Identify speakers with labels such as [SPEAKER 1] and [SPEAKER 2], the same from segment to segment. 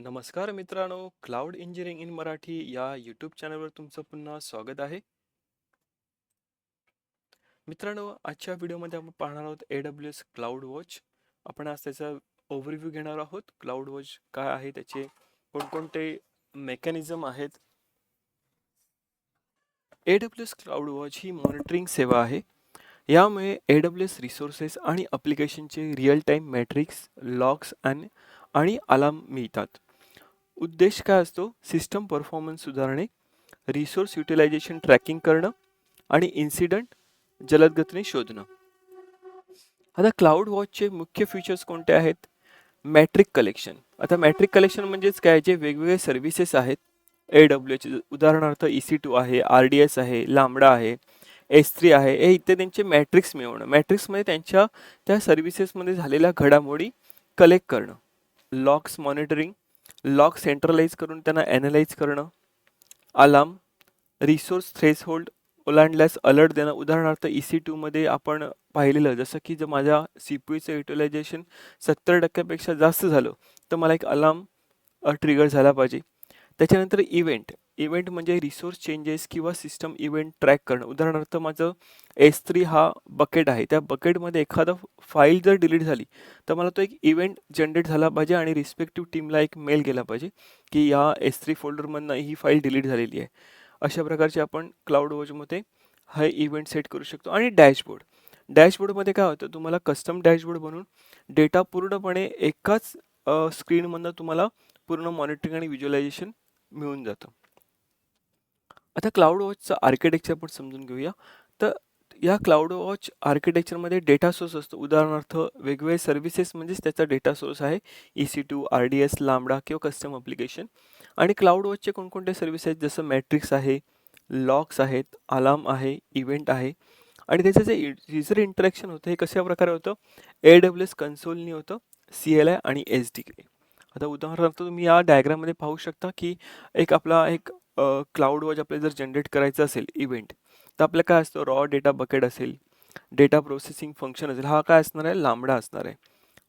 [SPEAKER 1] नमस्कार मित्रांनो, cloud engineering in Marathi या यूट्यूब चॅनलवर तुमचं पुन्हा स्वागत आहे. मित्रांनो, आजच्या व्हिडिओमध्ये आपण पाहणार आहोत AWS क्लाउड वॉच. आपण आज त्याचा ओव्हरव्ह्यू घेणार आहोत. क्लाउड वॉच काय आहे, त्याचे कोणकोणते मेकॅनिझम आहेत. AWS क्लाउड वॉच ही मॉनिटरिंग सेवा आहे. यामुळे AWS रिसोर्सेस आणि ॲप्लिकेशनचे रिअल टाईम मॅट्रिक्स, लॉग्स आणि अलार्म मिळतात. उद्देश काय असतो? सिस्टम परफॉर्मन्स सुधारणे, रिसोर्स युटिलायझेशन ट्रॅकिंग करणं आणि इन्सिडंट जलद गतीने शोधणं. आता क्लाउड वॉचचे मुख्य फीचर्स कोणते आहेत? Metric collection. आता मॅट्रिक कलेक्शन म्हणजेच काय? जे वेगवेगळे सर्व्हिसेस आहेत AWSचे, उदाहरणार्थ EC2 आहे, RDS आहे, लांबडा आहे, S3 आहे, हे इत्यादींचे मॅट्रिक्स मिळवणं. मॅट्रिक्समध्ये त्यांच्या त्या सर्व्हिसेसमध्ये झालेल्या घडामोडी कलेक्ट करणं. लॉग्स मॉनिटरिंग, लॉग सेंट्रलाइज करून त्यांना ॲनालाइज करणं. अलार्म, रिसोर्स थ्रेशहोल्ड ओलांडल्यास अलर्ट देणं. उदाहरणार्थ EC2 मध्ये आपण पाहिलेलं, जसं की जर माझ्या CPUचं युटिलायझेशन 70% जास्त झालं तर मला एक अलार्म ट्रिगर झाला पाहिजे. त्याच्यानंतर इव्हेंट म्हणजे रिसोर्स चेंजेस किंवा सिस्टम इव्हेंट ट्रॅक करणं. उदाहरणार्थ माझं S3 हा बकेट आहे, त्या बकेटमध्ये एखादा फाईल जर डिलीट झाली तर मला तो एक इव्हेंट जनरेट झाला पाहिजे आणि रिस्पेक्टिव्ह टीमला एक मेल गेला पाहिजे की या S3 फोल्डरमधनं ही फाईल डिलीट झालेली आहे. अशा प्रकारचे आपण क्लाउड वॉचमध्ये हा इव्हेंट सेट करू शकतो. आणि डॅशबोर्डमध्ये काय होतं, तुम्हाला कस्टम डॅशबोर्ड बनवून डेटा पूर्णपणे एकाच स्क्रीनमधनं तुम्हाला पूर्ण मॉनिटरिंग आणि व्हिज्युअलायझेशन मिळून जातं. आता क्लाउड वॉचचं आर्किटेक्चर आपण समजून घेऊया. तर या क्लाउड वॉच आर्किटेक्चरमध्ये डेटा सोर्स असतो. उदाहरणार्थ वेगवेगळे सर्व्हिसेस म्हणजेच त्याचा डेटा सोर्स आहे. EC2, RDS, लांबडा किंवा कस्टम ॲप्लिकेशन. आणि क्लाउड वॉचचे कोणकोणते सर्व्हिस आहेत, जसं मॅट्रिक्स आहे, लॉग्स आहेत, अलार्म आहे, इव्हेंट आहे. आणि त्याचं जे युजर इंटरॅक्शन होतं हे कशा प्रकारे होतं? AWS कन्सोलनी होतं, CLI आणि SDK. आता उदाहरणार्थ तुम्ही या डायग्राममध्ये पाहू शकता की आपला एक क्लाउड वॉच आपल्याला जर जनरेट करायचं असेल इव्हेंट, तर आपल्याला काय असतं? रॉ डेटा बकेट असेल, डेटा प्रोसेसिंग फंक्शन असेल, हा काय असणार आहे? लांबडा असणार आहे.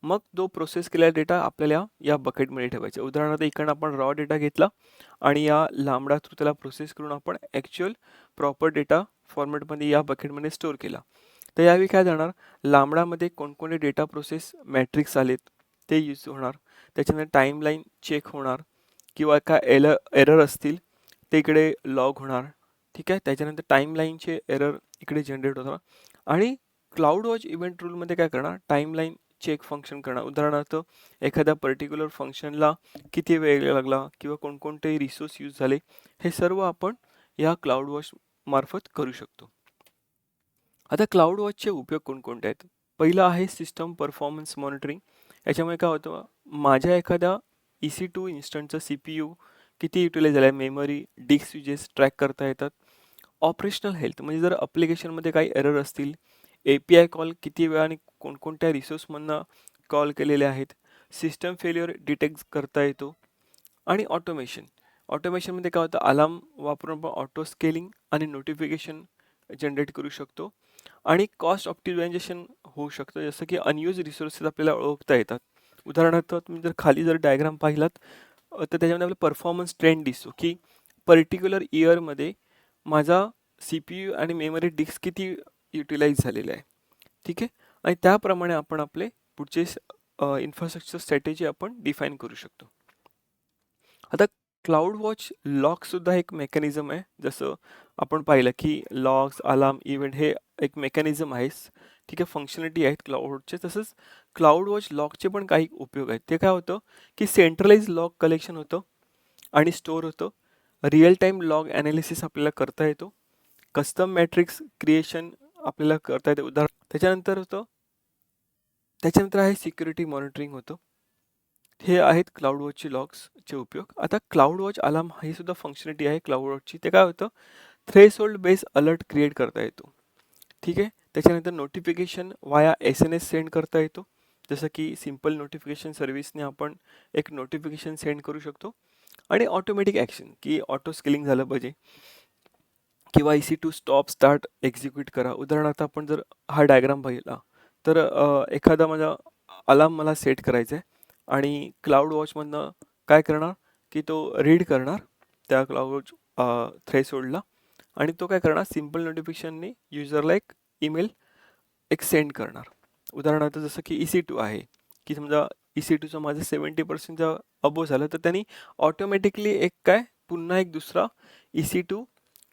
[SPEAKER 1] मग तो प्रोसेस केलेला डेटा आपल्याला या बकेटमध्ये ठेवायचा. उदाहरणार्थ इकडनं आपण रॉ डेटा घेतला आणि या लांबडा थ्रू त्याला प्रोसेस करून आपण ॲक्च्युअल प्रॉपर डेटा फॉर्मॅटमध्ये या बकेटमध्ये स्टोअर केला. तर यावेळी काय जाणार? लांबडामध्ये कोणकोणते डेटा प्रोसेस मॅट्रिक्स आलेत ते यूज होणार. त्याच्यानंतर टाईमलाईन चेक होणार किंवा काय एरर असतील ते इकडे लॉग होणार. ठीक आहे. त्याच्यानंतर टाईमलाईनचे एरर इकडे जनरेट होणार. आणि क्लाउड वॉच इव्हेंट रूलमध्ये काय करणार? टाईमलाईन चेक फंक्शन करणार. उदाहरणार्थ एखाद्या पर्टिक्युलर फंक्शनला किती वेळ लागला किंवा कोणकोणते रिसोर्स यूज झाले, हे सर्व आपण या क्लाउड वॉच मार्फत करू शकतो. आता क्लाउड वॉचचे उपयोग कोणकोणते आहेत? पहिलं आहे सिस्टम परफॉर्मन्स मॉनिटरिंग. याच्यामुळे काय होतं? माझ्या एखाद्या EC2 इन्स्टंटचं CPU किती युटिलाइज झालं आहे, मेमरी, डिस्क युजेस ट्रॅक करता येतात. ऑपरेशनल हेल्थ म्हणजे जर ॲप्लिकेशनमध्ये काही एरर असतील, API कॉल किती वेळाने कोणकोणत्या रिसोर्समधनं कॉल केलेले आहेत, सिस्टम फेल्युअर डिटेक्ट करता येतो. आणि ऑटोमेशनमध्ये काय होतं? अलार्म वापरून आपण ऑटो स्केलिंग आणि नोटिफिकेशन जनरेट करू शकतो. आणि कॉस्ट ऑप्टिमायझेशन होऊ शकतं, जसं की अनयूज रिसोर्सेस आपल्याला ओळखता येतात. उदाहरणार्थ तुम्ही जर खाली जर डायग्राम पाहिलात तर त्याच्यामध्ये आपला परफॉर्मन्स ट्रेंड दिसतो की पर्टिक्युलर इयरमध्ये माझा CPU आणि मेमरी डिस्क किती युटिलाइज झालेला आहे. ठीक आहे. आणि त्याप्रमाणे आपण आपले पुढचे इन्फ्रास्ट्रक्चर स्ट्रॅटेजी आपण डिफाईन करू शकतो. आता क्लाउड वॉच लॉगसुद्धा एक मेकॅनिझम आहे. जसं आपण पाहिलं की लॉग्स, अलार्म, इव्हेंट हे एक मेकॅनिझम आहे. ठीक आहे, फंक्शनॅलिटी आहेत क्लाउडचे. तसंच क्लाउड वॉच लॉगचे पण काही उपयोग आहेत. ते काय होतं की सेंट्रलाइज लॉग कलेक्शन होतं आणि स्टोअर होतं. रिअल टाईम लॉग ॲनालिसिस आपल्याला करता येतो. कस्टम मॅट्रिक्स क्रिएशन आपल्याला करता येते. त्याच्यानंतर आहे सिक्युरिटी मॉनिटरिंग होतं. हे आहेत क्लाउड वॉचचे लॉग्सचे उपयोग. आता क्लाउड वॉच अलार्म ही सुद्धा फंक्शनॅलिटी आहे क्लाउड वॉचची. ते काय होतं? थ्रेशहोल्ड बेस अलर्ट क्रिएट करता येतो. ठीक आहे. त्याच्यानंतर नोटिफिकेशन वाया SMS सेंड करता येतो. जसं की सिम्पल नोटिफिकेशन सर्व्हिसने आपण एक नोटिफिकेशन सेंड करू शकतो. आणि ऑटोमॅटिक ॲक्शन की ऑटो स्केलिंग झालं पाहिजे किंवा EC2 स्टॉप स्टार्ट एक्झिक्यूट करा. उदाहरणार्थ आपण जर हा डायग्राम पाहिला तर एखादा माझा अलार्म मला सेट करायचा आहे आणि क्लाउड वॉचमधनं काय करणार की तो रीड करणार त्या क्लाउड थ्रेशोल्डला आणि तो काय करणार सिम्पल नोटिफिकेशननी युजरला एक ईमेल एक सेंड करणार. उदाहरणार्थ जसं की EC2 आहे की समजा EC2चं माझं 70% अबोव झालं तर त्यांनी ऑटोमॅटिकली एक काय पुन्हा एक दुसरा EC2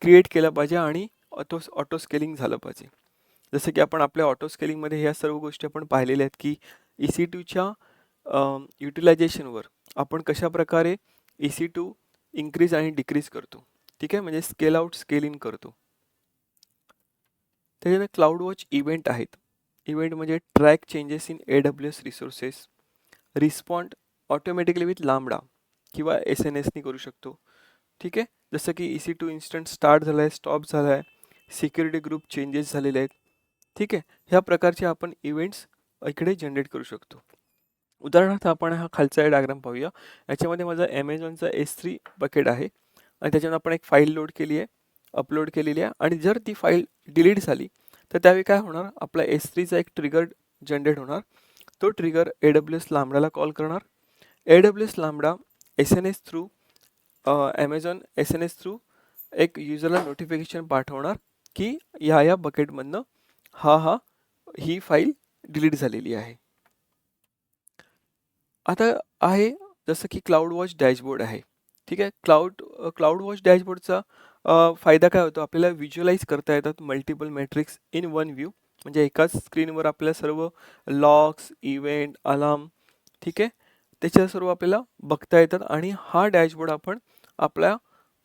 [SPEAKER 1] क्रिएट केला पाहिजे आणि ऑटो स्केलिंग झालं पाहिजे. जसं की आपण आपल्या ऑटो स्केलिंगमध्ये ह्या सर्व गोष्टी आपण पाहिलेल्या आहेत की EC2च्या युटिलायझेशनवर आपण कशा प्रकारे EC2 इन्क्रीज आणि डिक्रीज करतो. ठीक आहे, म्हणजे स्केल आउट स्केल इन करतो. त्याच्यामध्ये क्लाउड वॉच इव्हेंट आहेत. इव्हेंट म्हणजे track changes in AWS resources, respond automatically with lambda किंवा SNSनी करू शकतो. ठीक आहे, जसं की EC2 इन्स्टंट स्टार्ट झाला आहे, स्टॉप झाला आहे, सिक्युरिटी ग्रुप चेंजेस झालेले आहेत. ठीक आहे, ह्या प्रकारचे आपण इव्हेंट्स इकडे जनरेट करू शकतो. उदाहरणार्थ आपण हा खालचा डायग्राम पाहूया. याच्यामध्ये माझा ॲमेझॉनचा S3 बकेट आहे आणि त्याच्यामध्ये आपण एक फाईल लोड केली आहे, अपलोड केलेली आहे आणि जर ती फाईल डिलीट झाली तर त्यावेळी काय होणार, आपला S3चा एक ट्रिगर जनरेट होणार. तो ट्रिगर AWS लांबडाला कॉल करणार. AWS लांबडा SNS through Amazon SNS through एक युजरला नोटिफिकेशन पाठवणार की या बकेटमधनं ही फाईल डिलीट झालेली आहे. आता आहे जसं की क्लाउड वॉच डॅशबोर्ड आहे. ठीक आहे, क्लाउड वॉच डॅशबोर्डचा फायदा काय होतो, आपल्याला व्हिज्युअलाइज करता येतात multiple matrix in one view. म्हणजे एकाच स्क्रीनवर आपल्याला सर्व लॉग्स, इव्हेंट, अलार्म, ठीक आहे, त्याच्या सर्व आपल्याला बघता येतात आणि हा डॅशबोर्ड आपण आपल्या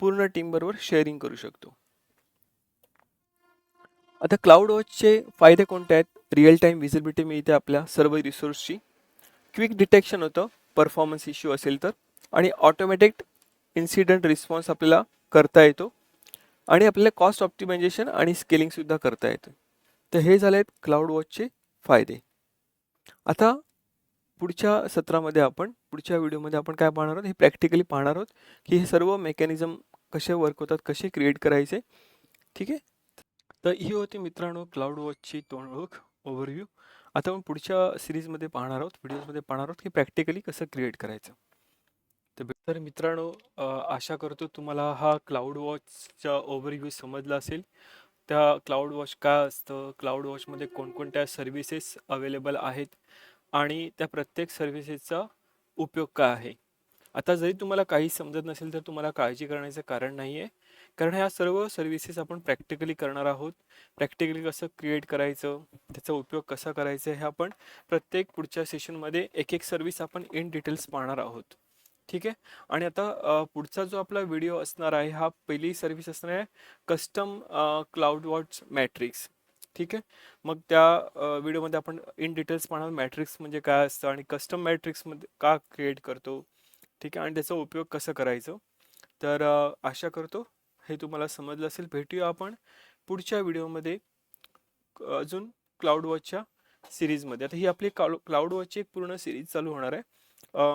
[SPEAKER 1] पूर्ण टीमबरोबर शेअरिंग करू शकतो. आता क्लाउड वॉचचे फायदे कोणते आहेत? रिअल टाईम व्हिजिबिलिटी मिळते आपल्या सर्व रिसोर्सची, क्विक डिटेक्शन होतं परफॉर्मन्स इश्यू असेल तर, आणि ऑटोमॅटिक इन्सिडेंट रिस्पॉन्स आपल्याला करता येतो आणि आपल्याला कॉस्ट ऑप्टिमायझेशन आणि स्केलिंगसुद्धा करता येतं. तर हे झाले आहेत क्लाउड वॉचचे फायदे. आता पुढच्या व्हिडिओमध्ये आपण काय पाहणार आहोत, हे प्रॅक्टिकली पाहणार आहोत की हे सर्व मेकॅनिझम कसे वर्क होतात, कसे क्रिएट करायचे. ठीक आहे, तर ही होती मित्रांनो क्लाउड वॉचची तोंडओळख ओव्हरव्ह्यू. आता आपण पुढच्या सिरीजमध्ये पाहणार आहोत, व्हिडिओजमध्ये पाहणार आहोत की प्रॅक्टिकली कसं क्रिएट करायचं. तर मित्रांनो, आशा करतो तुम्हाला हा क्लाउड वॉचचा ओव्हरव्ह्यू समजला असेल. त्या क्लाउड वॉच काय असतं, क्लाउड वॉचमध्ये कोणकोणत्या सर्व्हिसेस अवेलेबल आहेत आणि त्या प्रत्येक सर्व्हिसेसचा उपयोग काय आहे. आता जरी तुम्हाला काही समजत नसेल तर तुम्हाला काळजी करण्याचं कारण नाही आहे, कारण ह्या सर्व सर्व्हिसेस आपण प्रॅक्टिकली करणार आहोत. प्रॅक्टिकली कसं क्रिएट करायचं, त्याचा उपयोग कसा करायचा हे आपण प्रत्येक पुढच्या सेशनमध्ये एक एक सर्व्हिस आपण इन डिटेल्स पाहणार आहोत. ठीक आहे, आणि आता पुढचा जो आपला व्हिडिओ असणार आहे, हा पहिली सर्व्हिस असणार आहे कस्टम क्लाउड वॉच मॅट्रिक्स. ठीक आहे, मग त्या व्हिडिओमध्ये आपण इन डिटेल्स पाहणार मॅट्रिक्स म्हणजे काय असतं आणि कस्टम मॅट्रिक्समध्ये का क्रिएट करतो. ठीक आहे, आणि त्याचा उपयोग कसं करायचं. तर आशा करतो हे तुम्हाला समजलं असेल. भेटूया आपण पुढच्या व्हिडिओमध्ये अजून क्लाउड वॉचच्या सिरीजमध्ये. आता ही आपली क्लाउड वॉचची एक पूर्ण सिरीज चालू होणार आहे.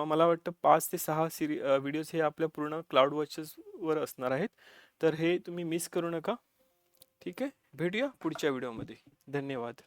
[SPEAKER 1] मला वाटतं 5 ते 6 व्हिडिओज हे आपल्या पूर्ण क्लाउड वॉचेसवर असणार आहेत. तर हे तुम्ही मिस करू नका. ठीक आहे, भेटूया पुढच्या व्हिडिओमध्ये. धन्यवाद.